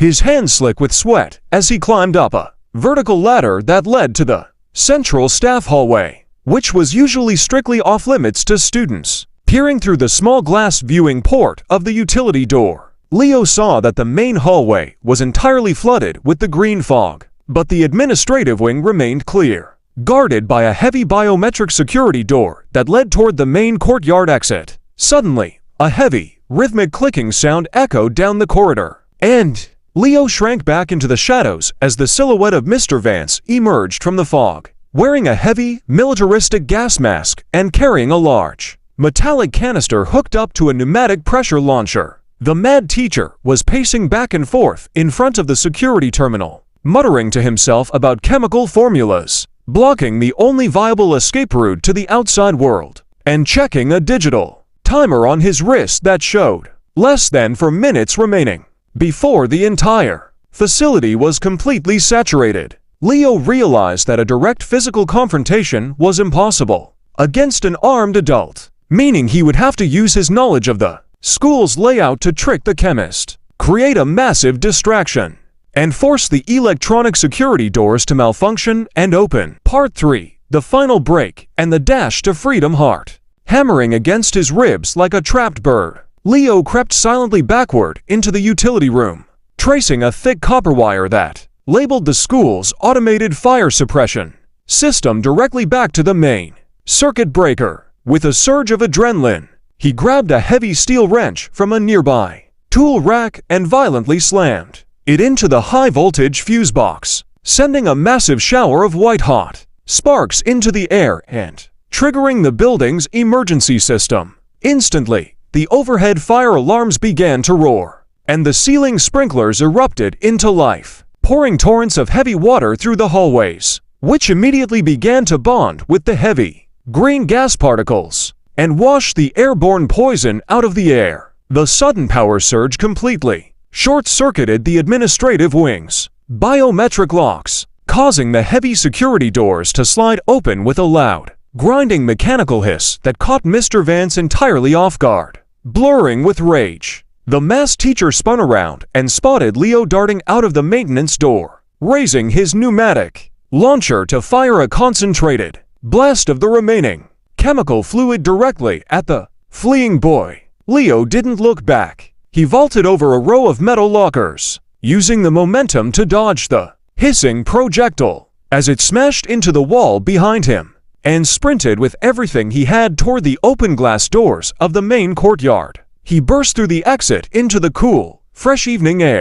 his hands slick with sweat as he climbed up a vertical ladder that led to the central staff hallway, which was usually strictly off-limits to students. Peering through the small glass viewing port of the utility door, Leo saw that the main hallway was entirely flooded with the green fog, but the administrative wing remained clear, guarded by a heavy biometric security door that led toward the main courtyard exit. Suddenly, a heavy, rhythmic clicking sound echoed down the corridor, and Leo shrank back into the shadows as the silhouette of Mr. Vance emerged from the fog, wearing a heavy, militaristic gas mask and carrying a large, metallic canister hooked up to a pneumatic pressure launcher. The mad teacher was pacing back and forth in front of the security terminal, muttering to himself about chemical formulas, blocking the only viable escape route to the outside world, and checking a digital timer on his wrist that showed less than 4 minutes remaining before the entire facility was completely saturated. Leo realized that a direct physical confrontation was impossible against an armed adult, meaning he would have to use his knowledge of the school's layout to trick the chemist, create a massive distraction, and force the electronic security doors to malfunction and open. Part 3. The final break and the dash to freedom. Heart hammering against his ribs like a trapped bird, Leo crept silently backward into the utility room, tracing a thick copper wire that labeled the school's automated fire suppression system directly back to the main circuit breaker. With a surge of adrenaline, he grabbed a heavy steel wrench from a nearby tool rack and violently slammed it into the high-voltage fuse box, sending a massive shower of white-hot sparks into the air and triggering the building's emergency system. Instantly, the overhead fire alarms began to roar, and the ceiling sprinklers erupted into life, pouring torrents of heavy water through the hallways, which immediately began to bond with the heavy green gas particles and wash the airborne poison out of the air. The sudden power surge completely short-circuited the administrative wing's biometric locks, causing the heavy security doors to slide open with a loud, grinding mechanical hiss that caught Mr. Vance entirely off guard. Blurring with rage, the mass teacher spun around and spotted Leo darting out of the maintenance door, raising his pneumatic launcher to fire a concentrated blast of the remaining chemical fluid directly at the fleeing boy. Leo didn't look back. He vaulted over a row of metal lockers, using the momentum to dodge the hissing projectile as it smashed into the wall behind him, and sprinted with everything he had toward the open glass doors of the main courtyard. He burst through the exit into the cool, fresh evening air.